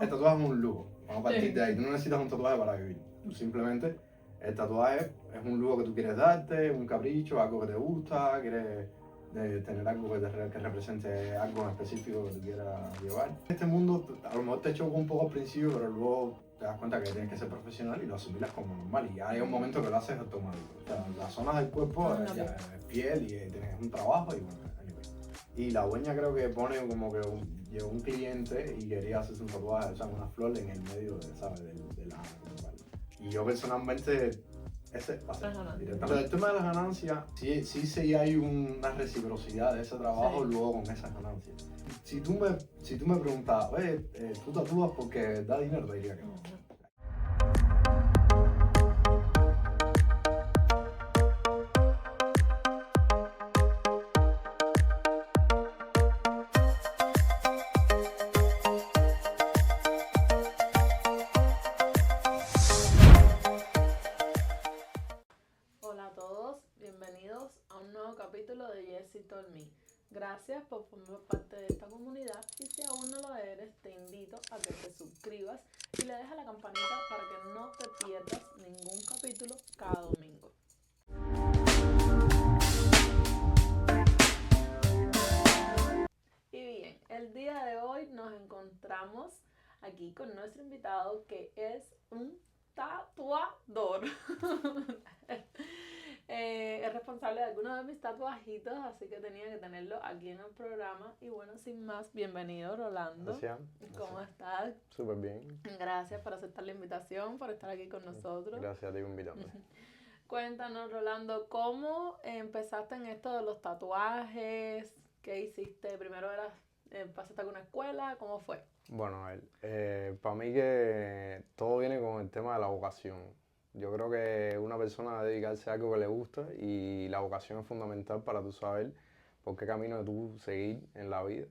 El tatuaje es un lujo. Vamos a partir de ahí. Tú no necesitas un tatuaje para vivir. Tú simplemente, el tatuaje es un lujo que tú quieres darte, un capricho, algo que te gusta, quieres tener algo que represente algo en específico que tú quieras llevar. Este mundo a lo mejor te choca un poco al principio, pero luego te das cuenta que tienes que ser profesional y lo asimilas como normal. Y ya hay un momento que lo haces automático. O sea, las zonas del cuerpo ya es piel y tienes un trabajo y bueno, anyway. Y la dueña creo que pone como que llegó un cliente y quería hacerse un tatuaje, o sea, una flor en el medio de, ¿sabes? De la y yo personalmente ese va a ser directo. Pero el tema de las ganancias, sí hay una reciprocidad de ese trabajo luego con esas ganancias. Si tú me preguntas, oye, ¿tú tatúas porque da dinero? Te diría que no. Hola a todos, bienvenidos a un nuevo capítulo de Yes It Told Me. Gracias por formar parte de esta comunidad y si aún no lo eres, te invito a que te suscribas y le dejes la campanita para que no te pierdas ningún capítulo cada domingo. Y bien, el día de hoy nos encontramos aquí con nuestro invitado que es un tatuador. Es responsable de algunos de mis tatuajitos, así que tenía que tenerlo aquí en el programa. Y bueno, sin más, bienvenido Rolando. Gracias. ¿Cómo estás? Súper bien. Gracias por aceptar la invitación, por estar aquí con nosotros. Gracias a ti por invitarme. Cuéntanos, Rolando, ¿cómo empezaste en esto de los tatuajes? ¿Qué hiciste? Primero pasaste a alguna escuela, ¿cómo fue? Bueno, a ver, para mí que todo viene con el tema de la vocación. Yo creo que una persona debe dedicarse a algo que le gusta y la vocación es fundamental para tú saber por qué camino tú seguir en la vida.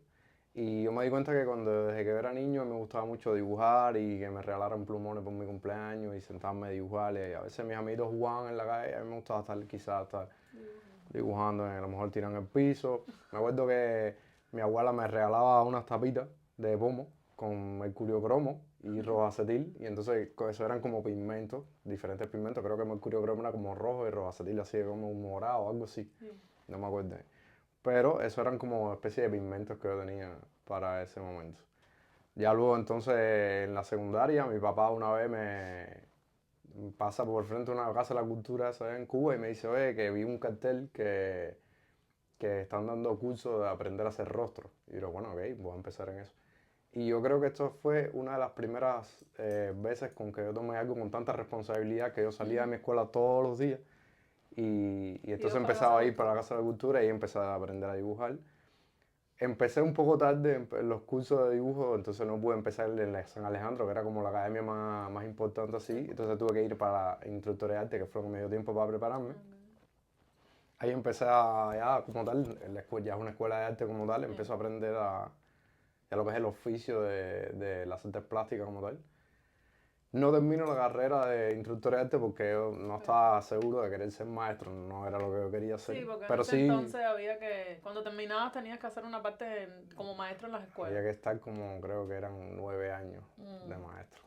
Y yo me di cuenta que desde que era niño me gustaba mucho dibujar y que me regalaran plumones por mi cumpleaños y sentarme a dibujar. Y a veces mis amigos jugaban en la calle, a mí me gustaba estar dibujando, a lo mejor tirando el piso. Me acuerdo que mi abuela me regalaba unas tapitas de pomo con mercurio cromo y rojo acetil, y entonces eso eran como pigmentos, diferentes pigmentos. Creo que mercurio cromo era como rojo y rojo acetil así como un morado o algo así, no me acuerdo. Pero eso eran como especie de pigmentos que yo tenía para ese momento. Ya luego entonces en la secundaria mi papá una vez me pasa por frente de una casa de la cultura esa en Cuba y me dice, oye, que vi un cartel que están dando cursos de aprender a hacer rostros. Y yo, bueno, ok, voy a empezar en eso. Y yo creo que esto fue una de las primeras veces con que yo tomé algo con tanta responsabilidad, que yo salía de mi escuela todos los días y entonces empezaba a ir para la Casa de la Cultura y empecé a aprender a dibujar. Empecé un poco tarde en los cursos de dibujo, entonces no pude empezar en la San Alejandro, que era como la academia más importante así, entonces tuve que ir para instructor de arte, que fue lo que me dio tiempo para prepararme. Ahí empecé ya como tal, en la escuela, ya es una escuela de arte como tal, empecé a aprender ya lo que es el oficio de las artes plásticas como tal. No termino la carrera de instructor de arte porque yo no estaba seguro de querer ser maestro, no era lo que yo quería hacer. Sí, porque pero en ese entonces había que, cuando terminabas tenías que hacer una parte como maestro en las escuelas. Había que estar como, creo que eran 9 años de maestro.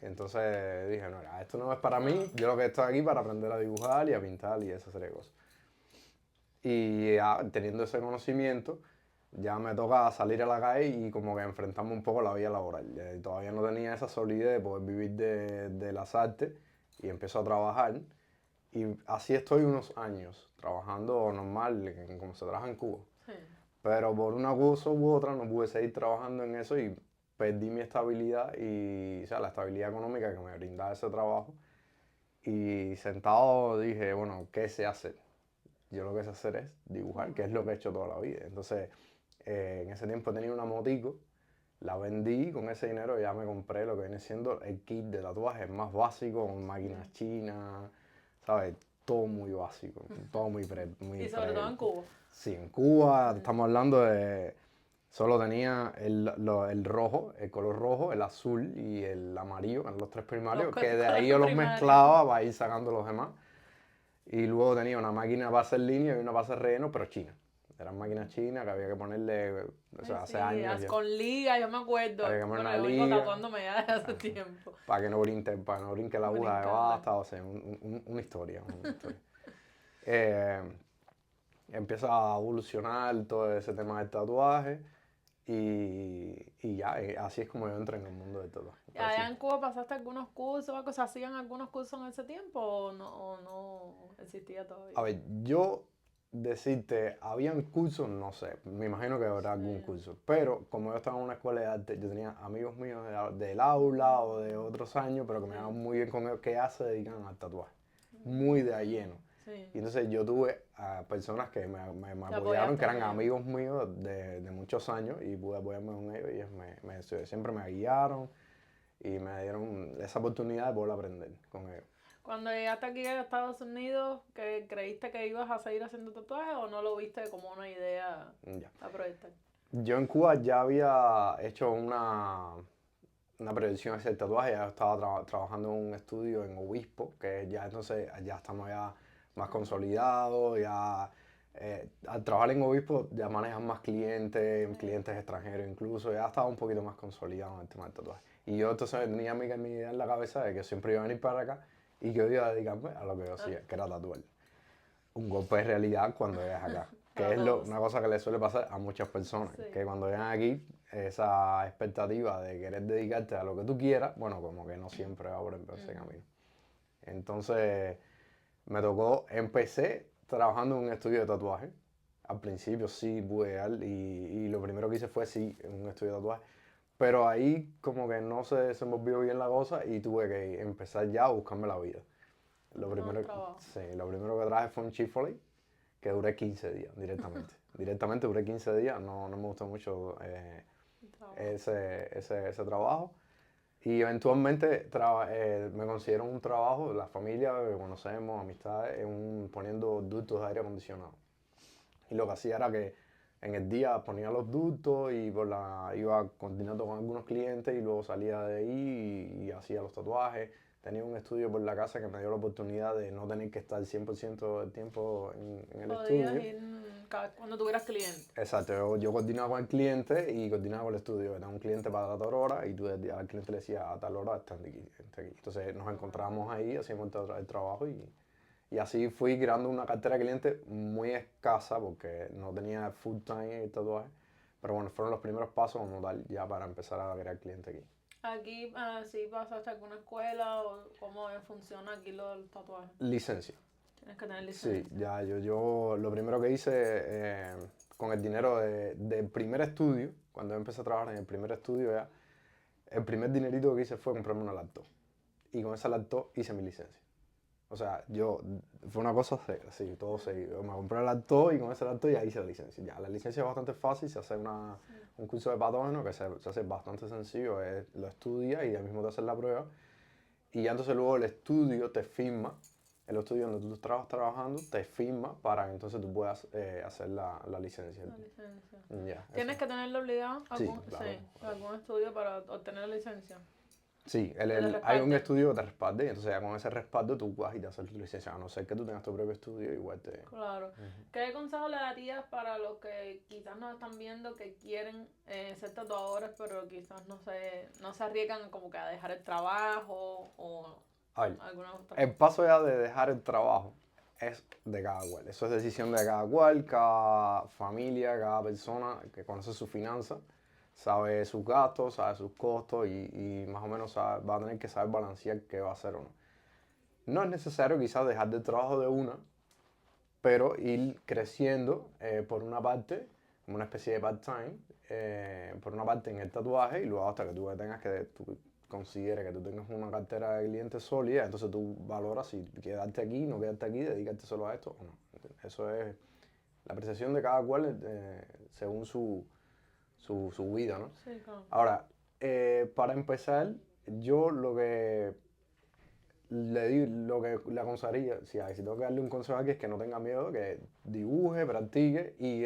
Y entonces dije, no, esto no es para mí, yo lo que estoy aquí para aprender a dibujar y a pintar y esa serie de cosas. Y ya, teniendo ese conocimiento, ya me toca salir a la calle y como que enfrentarme un poco a la vida laboral. Todavía no tenía esa solidez de poder vivir de las artes y empiezo a trabajar. Y así estoy unos años, trabajando normal, como se trabaja en Cuba. Sí. Pero por una cosa u otra no pude seguir trabajando en eso y perdí mi estabilidad y, o sea, la estabilidad económica que me brindaba ese trabajo. Y sentado dije, bueno, ¿qué sé hacer? Yo lo que sé hacer es dibujar, que es lo que he hecho toda la vida. Entonces, en ese tiempo tenía una motico, la vendí, con ese dinero ya me compré lo que viene siendo el kit de tatuajes más básico, con máquinas chinas, ¿sabes? Todo muy básico, todo muy Y sobre todo en Cuba. Sí, en Cuba estamos hablando de... Solo tenía el rojo, el color rojo, el azul y el amarillo, que eran los tres primarios, que de ahí yo los mezclaba para ir sacando los demás. Y luego tenía una máquina para hacer línea y una para hacer relleno, pero china. Eran máquinas chinas que había que ponerle, o sea, hace Ay, sí, años ya, con liga, yo me acuerdo. había que poner Bueno, una yo vengo liga tatuándome ya desde hace tiempo. para que no brinque la aguja de Brincando. basta, o sea, una historia, una historia. Eh, Empieza a evolucionar todo ese tema del tatuaje y ya, así es como yo entré en el mundo del tatuaje. ¿Y allá en Cuba pasaste algunos cursos o algo? ¿Se hacían algunos cursos en ese tiempo o no existía todavía? A ver, yo decirte, ¿habían cursos? No sé, me imagino que habrá algún Sí. curso, pero como yo estaba en una escuela de arte, yo tenía amigos míos del aula o de otros años, pero que me Sí. daban muy bien con ellos, que ya se dedican al tatuaje, muy de a lleno. Sí. Y entonces yo tuve a personas que me Te apoyaron, que apoyaste en eran ellos. amigos míos de muchos años y pude apoyarme con ellos y ellos siempre me guiaron y me dieron esa oportunidad de poder aprender con ellos. Cuando llegaste aquí a Estados Unidos, ¿que creíste que ibas a seguir haciendo tatuajes o no lo viste como una idea Ya. a proyectar? Yo en Cuba ya había hecho una prevención hacia el tatuaje, ya estaba trabajando en un estudio en Obispo, que ya entonces ya estamos ya más consolidados, ya al trabajar en Obispo ya manejan más clientes, clientes extranjeros incluso, ya estaba un poquito más consolidado en el tema del tatuaje. Y yo entonces tenía mi idea en la cabeza de que siempre iba a venir para acá y que yo iba a dedicarme a lo que yo hacía, que era tatuar. Un golpe de realidad cuando llegas acá, que Para es todos. una cosa que le suele pasar a muchas personas, Sí. que cuando llegan aquí, esa expectativa de querer dedicarte a lo que tú quieras, bueno, como que no siempre va por ese camino. Entonces, me tocó, empecé trabajando en un estudio de tatuaje. Al principio sí pude llegar y lo primero que hice fue sí, en un estudio de tatuaje. Pero ahí como que no se desenvolvió bien la cosa y tuve que empezar ya a buscarme la vida. Lo primero, trabajo. sí, lo primero que traje fue un Chick-fil-A, que duré 15 días directamente. Directamente duré 15 días, no me gustó mucho Trabajo. ese trabajo. Y eventualmente me consiguieron un trabajo, la familia que conocemos, amistades, poniendo ductos de aire acondicionado. Y lo que hacía era que en el día ponía los ductos y iba coordinando con algunos clientes y luego salía de ahí y hacía los tatuajes. Tenía un estudio por la casa que me dio la oportunidad de no tener que estar 100% del tiempo en el Podías estudio. ir cuando tuvieras clientes. Exacto, yo coordinaba con el cliente y coordinaba con el estudio. Era un cliente para tal hora y tú al cliente le decías a tal hora está aquí. Entonces nos encontrábamos ahí, hacíamos el trabajo y así fui creando una cartera de clientes muy escasa porque no tenía full time el tatuaje. Pero bueno, fueron los primeros pasos como tal ya para empezar a crear clientes aquí. Aquí, ¿sí pasaste alguna escuela o cómo funciona aquí lo del tatuaje? Licencia. Tienes que tener Sí, licencia. ya yo lo primero que hice con el dinero del primer estudio, cuando empecé a trabajar en el primer estudio ya, el primer dinerito que hice fue comprarme una laptop. Y con esa laptop hice mi licencia. O sea, fue una cosa así, todo seguido. Me compré la laptop y con esa laptop ya hice la licencia. Ya, la licencia es bastante fácil, se hace un curso de patógeno que se hace bastante sencillo, lo estudias y ya mismo te haces la prueba. Y ya entonces luego el estudio te firma, el estudio donde tú estabas trabajando te firma para que entonces tú puedas hacer la licencia. La licencia. Ya, ¿Tienes eso. que tenerlo obligado? Sí, ¿Algún, claro. sí, algún estudio para obtener la licencia? Sí, Que te hay un respalde. estudio que te respalde y entonces ya con ese respaldo tú vas y te haces tu licencia. A no ser que tú tengas tu propio estudio, igual te... Claro. ¿Qué consejo le darías para los que quizás nos están viendo que quieren ser tatuadores, pero quizás no se arriesgan como que a dejar el trabajo o A ver, alguna otra el cosa? paso ya de dejar el trabajo es de cada cual. Eso es decisión de cada cual, cada familia, cada persona que conoce sus finanzas, sabe sus gastos, sabe sus costos y más o menos va a tener que saber balancear qué va a hacer o no. No es necesario quizás dejar de trabajo de una, pero ir creciendo por una parte, como una especie de part-time, por una parte en el tatuaje y luego hasta que tú consideres que tú tengas una cartera de clientes sólida, entonces tú valoras si quedarte aquí, no quedarte aquí, dedicarte solo a esto o no. Eso es la apreciación de cada cual según su vida, ¿no? Sí, claro. Ahora, para empezar, yo lo que le aconsejaría, si tengo que darle un consejo aquí, es que no tenga miedo, que dibuje, practique y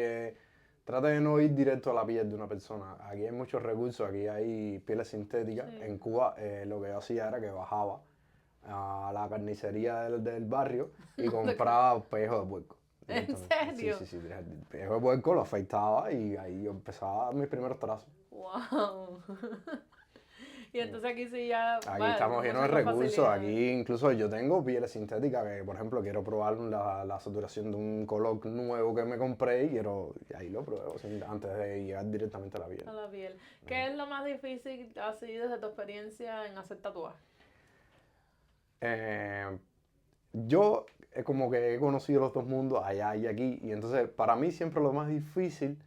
trate de no ir directo a la piel de una persona. Aquí hay muchos recursos, aquí hay pieles sintéticas. Sí. En Cuba lo que yo hacía era que bajaba a la carnicería del barrio y compraba pellejos de puerco. ¿En directamente. serio? Sí. Pejo de puerco lo afeitaba y ahí yo empezaba mis primeros trazos. Wow. Y entonces aquí sí ya, Aquí vaya, estamos llenos de muchas más recursos. facilidades. Aquí incluso yo tengo pieles sintéticas que, por ejemplo, quiero probar la saturación de un color nuevo que me compré y ahí lo pruebo antes de llegar directamente a la piel. A la piel. ¿Qué es lo más difícil así desde tu experiencia en hacer tatuajes? Eh, yo como que he conocido los dos mundos, allá y aquí, y entonces para mí siempre lo más difícil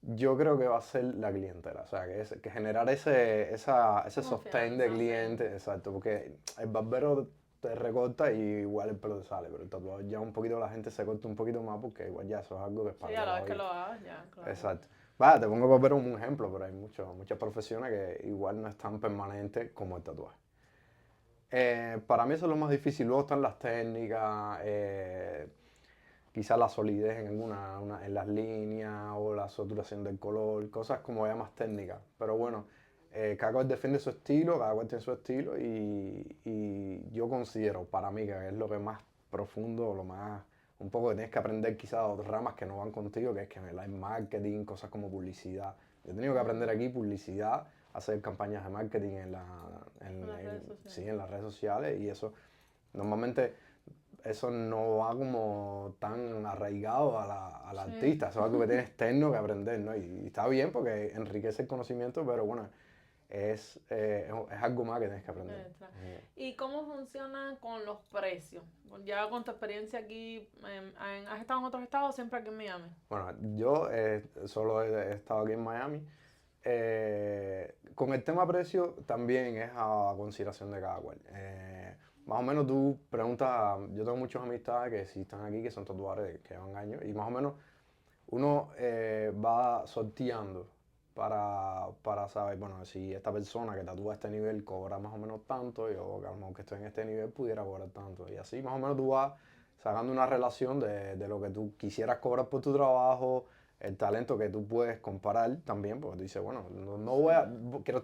yo creo que va a ser la clientela, o sea, que generar ese sostén de Confianza, sí. cliente, exacto, porque el barbero te recorta y igual el pelo te sale, pero el tatuador ya un poquito la gente se corta un poquito más porque igual ya eso es algo que es para Sí, a toda la la vez que vida. lo hagas, ya, claro. Exacto. Vaya, te pongo barbero como un ejemplo, pero hay muchas profesiones que igual no es tan permanente como el tatuaje. Para mí eso es lo más difícil, luego están las técnicas, quizás la solidez en las líneas o la saturación del color, cosas como ya más técnicas. Pero bueno, cada cual defiende su estilo, cada cual tiene su estilo y yo considero para mí que es lo que más profundo, lo más, un poco que tienes que aprender quizás de otras ramas que no van contigo, que es que el marketing, cosas como publicidad. Yo he tenido que aprender aquí publicidad, hacer campañas de marketing En las redes sociales. sí, en las redes sociales y eso normalmente eso no va como tan arraigado al Sí. artista, eso es algo que tienes externo que aprender, ¿no? Y está bien porque enriquece el conocimiento, pero bueno, es algo más que tienes que aprender. Extra. ¿Y cómo funciona con los precios? Ya con tu experiencia aquí, ¿has estado en otros estados o siempre aquí en Miami? Bueno, yo solo he estado aquí en Miami. Con el tema precio también es a consideración de cada cual. Más o menos tú preguntas, yo tengo muchas amistades que sí están aquí, que son tatuadores que llevan años, y más o menos uno va sorteando para saber, bueno, si esta persona que tatúa a este nivel cobra más o menos tanto, yo que a lo mejor que estoy en este nivel pudiera cobrar tanto. Y así más o menos tú vas sacando una relación de lo que tú quisieras cobrar por tu trabajo, el talento que tú puedes comparar también, porque tú dices, bueno, no voy a,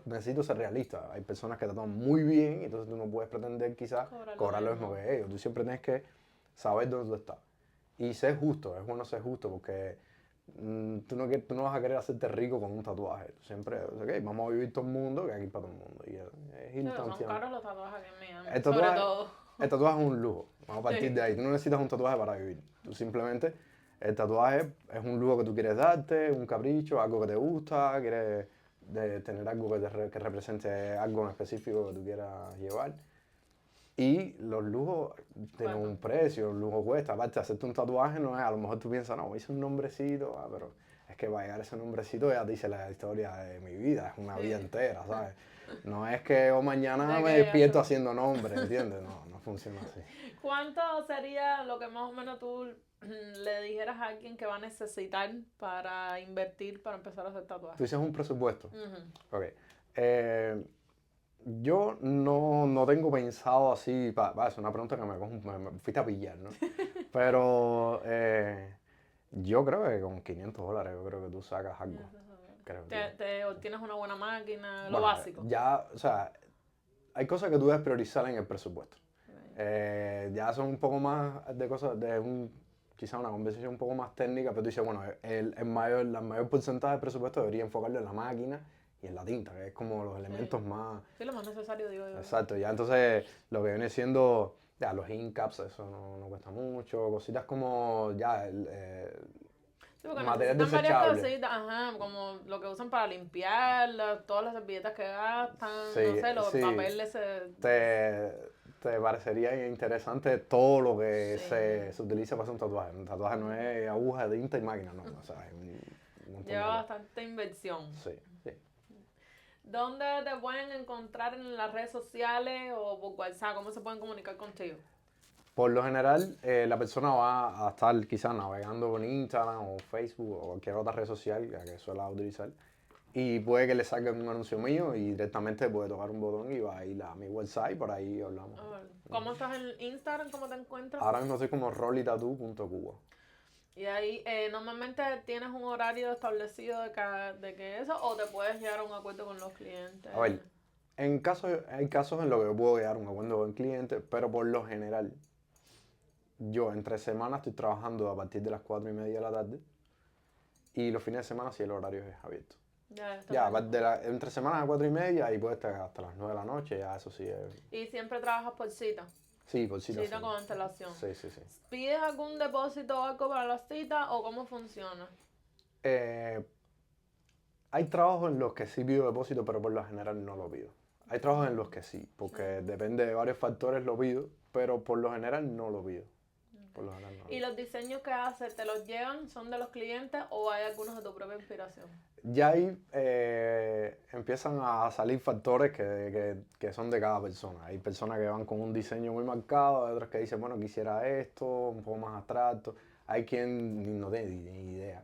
necesito ser realista. Hay personas que tatúan muy bien, y entonces tú no puedes pretender quizás cobrar lo mismo que ellos. Tú siempre tienes que saber dónde tú estás. Y ser justo, es bueno ser justo porque tú no vas a querer hacerte rico con un tatuaje. Tú siempre, ok, vamos a vivir todo el mundo, que aquí para todo el mundo. Y es ir Son tanteando. caros los tatuajes aquí en Miami, El sobre tatuaje, todo. el tatuaje es un lujo. Vamos a partir Sí. de ahí. Tú no necesitas un tatuaje para vivir. Tú simplemente, el tatuaje es un lujo que tú quieres darte, un capricho, algo que te gusta, quieres tener algo que represente algo en específico que tú quieras llevar. Y los lujos tienen Bueno. un precio, el lujo cuesta. Aparte, hacerte un tatuaje no es, a lo mejor tú piensas, no, hice un nombrecito, pero es que va a llegar ese nombrecito ya te dice la historia de mi vida, es una Sí. vida entera, ¿sabes? No es que mañana De me que despierto eso. haciendo nombre, ¿entiendes? No funciona así. ¿Cuánto sería lo que más o menos tú le dijeras a alguien que va a necesitar para invertir para empezar a hacer Tú tatuajes? dices un presupuesto. Ujú. Ok. Yo no tengo pensado así, es una pregunta que me fuiste a pillar, ¿no? Pero yo creo que con $500 yo creo que tú sacas algo. Creo yo. Te obtienes una buena máquina, lo Bueno, básico. ya, o sea, hay cosas que tú debes priorizar en el presupuesto. Ya son un poco más de cosas, quizá una conversación un poco más técnica, pero tú dices, bueno, el mayor porcentaje del presupuesto debería enfocarlo en la máquina y en la tinta, que es como los elementos más... Sí, lo más necesario, digo yo. Exacto, ya entonces lo que viene siendo, ya los incaps, eso no cuesta mucho, cositas como ya Sí, porque material necesitan varias desechable. cositas, ajá, como lo que usan para limpiar, todas las servilletas que gastan, Sí, no sé, los sí. papeles. Te parecería interesante todo lo que Sí. se utiliza para hacer un tatuaje. Un tatuaje no es aguja, tinta y máquina, no. O sea, es un montón de Lleva cosas. bastante inversión. Sí, sí. ¿Dónde te pueden encontrar en las redes sociales o por WhatsApp? ¿Cómo se pueden comunicar contigo? Por lo general, la persona va a estar quizás navegando en Instagram o Facebook o cualquier otra red social que suela utilizar. Y puede que le salga un anuncio mío y directamente puede tocar un botón y va a ir a mi website y por ahí hablamos. ¿Cómo estás en Instagram? ¿Cómo te encuentras? Ahora mismo estoy como rollytattoo.cuba. Y ahí normalmente tienes un horario establecido de que eso o te puedes llegar a un acuerdo con los clientes. A ver, hay casos en los que yo puedo llegar a un acuerdo con el cliente, pero por lo general yo entre semanas estoy trabajando a partir de las 4:30 de la tarde y los fines de semana sí el horario es abierto. Ya, entre semanas a 4:30 y puede estar hasta las 9 de la noche, ya eso sí es... ¿Y siempre trabajas por cita? Sí, por cita. Cita Sí. con antelación. Sí, sí, sí. ¿Pides algún depósito o algo para la cita o cómo funciona? Hay trabajos en los que sí pido depósito, pero por lo general no lo pido. Hay trabajos en los que sí, porque depende de varios factores lo pido, pero por lo general no lo pido. Por lo general no lo ¿Y pido. los diseños que haces, te los llegan, son de los clientes o hay algunos de tu propia inspiración? Ya ahí empiezan a salir factores que son de cada persona. Hay personas que van con un diseño muy marcado, hay otras que dicen, bueno, quisiera esto, un poco más abstracto. Hay quien no tiene ni idea,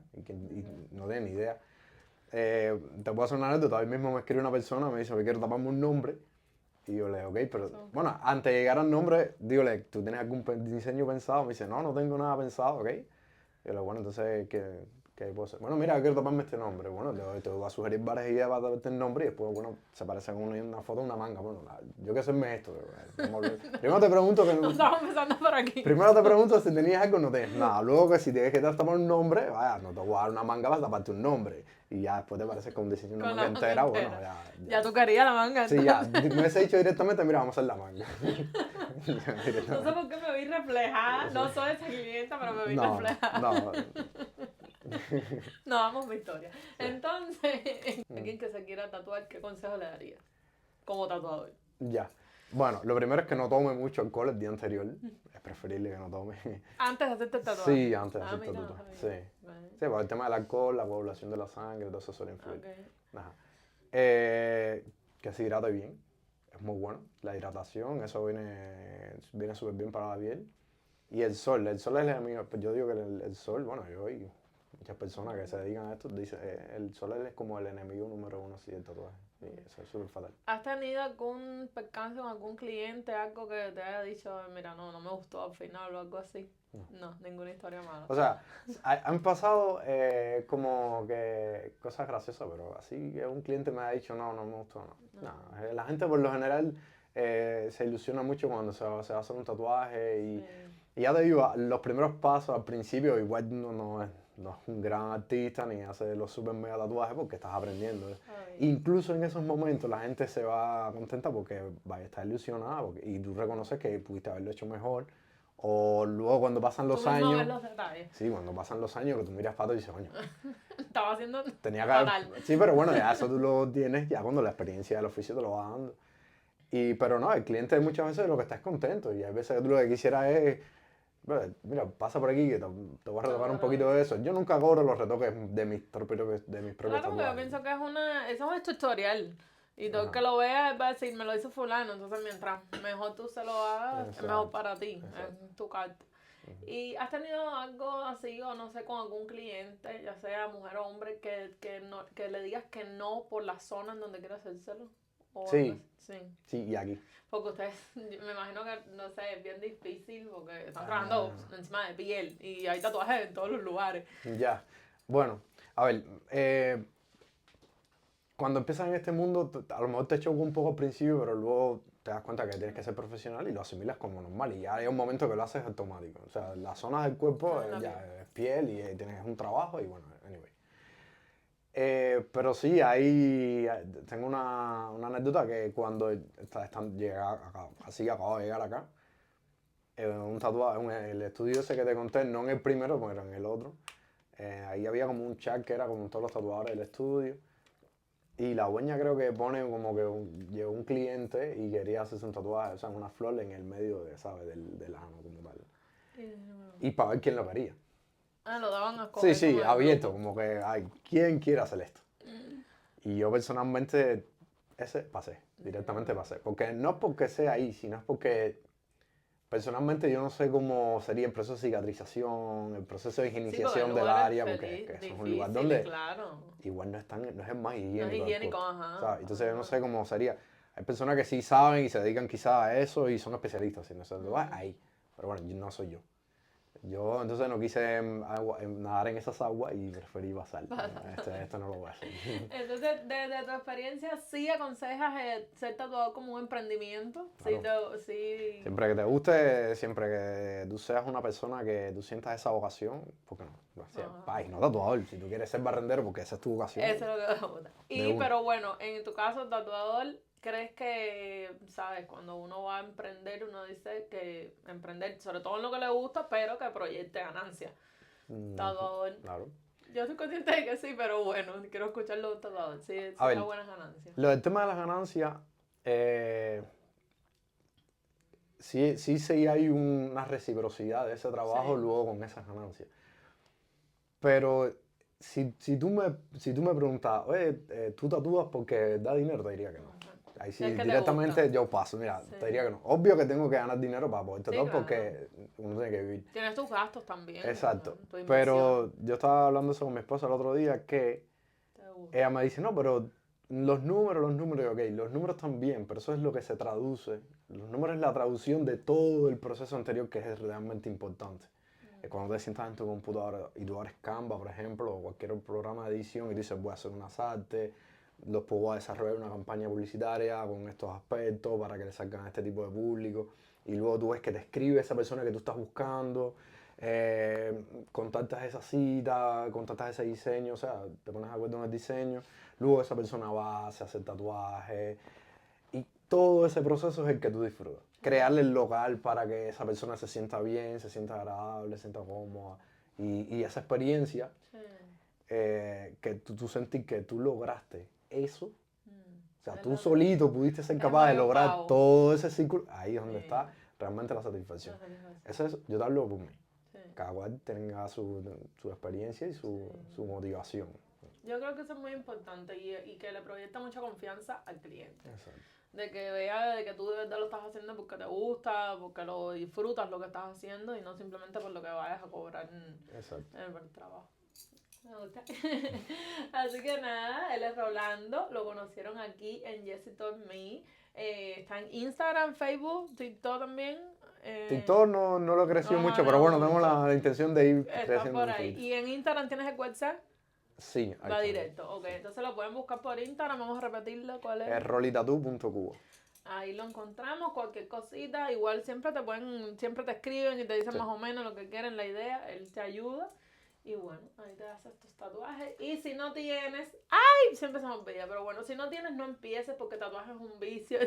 no tiene ni idea. Te puedo hacer una anécdota. Hoy mismo me escribe una persona, me dice que quiero taparme un nombre. Y yo le digo, ok, pero bueno, antes de llegar al nombre, dígole, ¿tú tienes algún diseño pensado? Me dice, no tengo nada pensado, ok. Y yo le digo, bueno, entonces, ¿qué puedo hacer? Bueno, mira, quiero taparme este nombre. Bueno, te voy a sugerir varias ideas para taparte el nombre y después, bueno, se parece con una foto de una manga. Bueno, yo qué sé esto. Primero te pregunto que... No estamos empezando por aquí. Primero te pregunto si tenías algo, no tienes nada. Luego que si tienes que tapar un nombre, vaya, no te voy a dar una manga para taparte un nombre. Y ya después te parece con un diseño de una Con manga la manga entera, entera. bueno, Ya tú querías la manga. Sí, ya, me hubiese dicho directamente, mira, vamos a hacer la manga. No sé por qué me vi reflejada. No soy esa clienta, pero me vi reflejada. No. No, vamos mi historia. Entonces, alguien que se quiera tatuar, ¿qué consejo le darías? Como tatuador. Ya. Bueno, lo primero es que no tome mucho alcohol el día anterior. Es preferible que no tome. Antes de hacerte el tatuaje. Sí, antes de hacerte el mira, tatuaje. no Sí. sabía. Vale. Sí, por el tema del alcohol, la coagulación de la sangre, todo eso suele influir. Okay. Ajá. Que se hidrate bien. Es muy bueno. La hidratación, eso viene súper bien para la piel. Y el sol es el enemigo. Yo digo que el sol, bueno, yo y muchas personas que se dedican a esto dicen el sol es como el enemigo número uno así del tatuaje. Y eso es súper fatal. ¿Has tenido algún percance con algún cliente, algo que te haya dicho, mira, no me gustó al final o algo así? No, ninguna historia mala. O sea, han pasado como que cosas graciosas, pero así que un cliente me ha dicho, no me gustó, no. La gente por lo general se ilusiona mucho cuando se va a hacer un tatuaje y ya te digo, los primeros pasos al principio igual no es un gran artista ni hace los super mega tatuajes porque estás aprendiendo. Incluso en esos momentos la gente se va contenta porque vaya a estar ilusionada y tú reconoces que pudiste haberlo hecho mejor. O luego cuando pasan los años. Ves los detalles. Sí, cuando pasan los años que tú miras para atrás y dices, coño. Estaba haciendo tenía que haber, sí, pero bueno, ya eso tú lo tienes ya cuando la experiencia del oficio te lo va dando. Pero no, el cliente muchas veces lo que está es contento y hay veces que tú lo que quisieras es, mira, pasa por aquí que te voy a retocar un poquito de eso. Yo nunca cobro los retoques de mis propios Claro, porque yo tatuajes. pienso que eso es tutorial. Y todo el que lo vea va a decir, me lo hizo fulano. Entonces, mientras mejor tú se lo hagas, es mejor para ti. Es tu carta. ¿Y has tenido algo así, o no sé, con algún cliente, ya sea mujer o hombre, que le digas que no por la zona en donde quiere hacérselo? Sí. Sí, y aquí. Porque ustedes, me imagino que, no sé, es bien difícil porque están trabajando encima de piel y hay tatuajes en todos los lugares. Ya. Bueno, a ver, cuando empiezas en este mundo, a lo mejor te choca un poco al principio, pero luego te das cuenta que tienes que ser profesional y lo asimilas como normal. Y ya hay un momento que lo haces automático. O sea, las zonas del cuerpo ya es piel y tienes un trabajo y bueno, anyway. Pero sí, tengo una anécdota que cuando acabo de llegar acá, un tatuaje, el estudio ese que te conté, no en el primero, pero en el otro, ahí había como un chat que era como todos los tatuadores del estudio. Y la dueña creo que pone como que llegó un cliente y quería hacerse un tatuaje, o sea, una flor en el medio ¿sabes? Del ano como tal. Y para ver quién lo quería. Lo daban a escoger. Sí, abierto, como que, ¿quién quiere hacer esto? Y yo personalmente, directamente pasé. Porque no es porque sea ahí, sino es porque personalmente yo no sé cómo sería el proceso de cicatrización, el proceso de higienización del área, porque eso es un lugar donde igual no es el más higiénico. No es higiénico, ajá. ¿Sabes? Entonces yo no sé cómo sería. Hay personas que sí saben y se dedican quizás a eso y son especialistas en eso. Ahí. Pero bueno, no soy yo. Yo entonces no quise nadar en esas aguas y preferí pasar. Esto no lo voy a hacer. Entonces, desde tu experiencia, ¿sí aconsejas ser tatuador como un emprendimiento? Claro. Sí. Siempre que te guste, siempre que tú seas una persona que tú sientas esa vocación, ¿por qué no? Y no tatuador, si tú quieres ser barrendero, porque esa es tu vocación. Eso es lo que me gusta. Pero bueno, en tu caso, tatuador, ¿crees que, sabes, cuando uno va a emprender, uno dice que emprender, sobre todo en lo que le gusta, pero que proyecte ganancias? Tatuador. Claro. Yo estoy consciente de que sí, pero bueno, quiero escucharlo de un tatuador. Sí, A ver, da buenas ganancias. Lo del tema de las ganancias, sí hay una reciprocidad de ese trabajo luego con esas ganancias. Pero si tú me preguntas, oye, ¿tú tatúas porque da dinero? Te diría que no. Ahí sí, directamente yo paso. Mira, te diría que no. Obvio que tengo que ganar dinero para poder tatuar porque uno tiene que vivir. Tienes tus gastos también. Exacto. Pero yo estaba hablando eso con mi esposa el otro día que ella me dice, no, pero los números, ok, los números están bien, pero eso es lo que se traduce. Los números es la traducción de todo el proceso anterior que es realmente importante. Cuando te sientas en tu computadora y tú abres Canva, por ejemplo, o cualquier programa de edición y dices, voy a hacer unas artes, voy a desarrollar una campaña publicitaria con estos aspectos para que le salgan a este tipo de público. Y luego tú ves que te escribe esa persona que tú estás buscando, contactas esa cita, contactas ese diseño, o sea, te pones de acuerdo en el diseño. Luego esa persona va, se hace el tatuaje. Y todo ese proceso es el que tú disfrutas. Crearle el local para que esa persona se sienta bien, se sienta agradable, se sienta cómoda. Y esa experiencia, que tú sentís que tú lograste eso. O sea, tú solito pudiste ser capaz de lograr todo ese círculo. Ahí es donde está realmente la satisfacción. Eso es, yo te hablo por mí. Cada cual tenga su experiencia y su motivación. Yo creo que eso es muy importante y que le proyecta mucha confianza al cliente. Exacto. De que vea de que tú de verdad lo estás haciendo porque te gusta, porque lo disfrutas lo que estás haciendo y no simplemente por lo que vayas a cobrar en el trabajo. Me gusta. Así que nada, él es Rolando, lo conocieron aquí en Jessie Told Me. Está en Instagram, Facebook, TikTok también. TikTok no lo he crecido mucho, pero bueno, tengo la intención de ir creciendo. Por ahí. ¿Y en Instagram tienes el WhatsApp? Sí. Va directo, ok. Entonces lo pueden buscar por Instagram, vamos a repetirlo, ¿cuál es? Es rolitatu.cubo. Ahí lo encontramos, cualquier cosita, igual siempre te escriben y te dicen más o menos lo que quieren, la idea, él te ayuda. Y bueno, ahí te haces tus tatuajes. Y si no tienes, ¡ay! Siempre se me olvida, pero bueno, si no tienes, no empieces porque tatuaje es un vicio.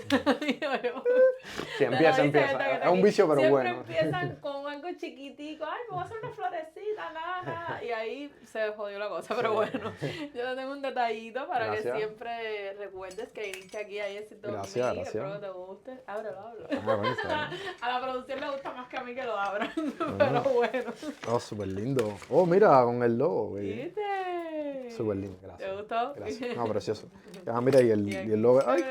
Sí, empieza. Es un vicio, pero siempre bueno. Siempre empiezan con algo chiquitico, ¡ay! Me voy a hacer una florecita, nada. Y ahí se jodió la cosa, pero bueno. Yo te tengo un detallito para que siempre recuerdes que viniste aquí a Jessie Told Me. Gracias. Espero que te guste. Ábrelo. Bueno, a la producción le gusta más que a mí que lo abran, pero bueno. Oh, súper lindo. Oh, mira, con el logo. ¿Viste? Súper lindo, gracias. ¿Te gustó? Gracias. No, precioso. Mira, y el logo. ¡Ay!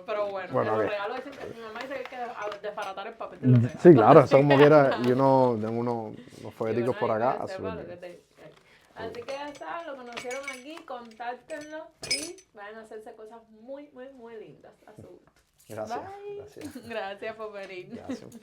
Pero bueno, los regalos dicen que mi mamá dice que hay que desbaratar el papel de los regalos. Sí, claro, eso como quiera. Y tengo unos folleticos por acá. Así que ya está, lo conocieron aquí, contáctenlo y van a hacerse cosas muy, muy, muy lindas a su gusto. Gracias. Bye. Gracias por venir. Gracias.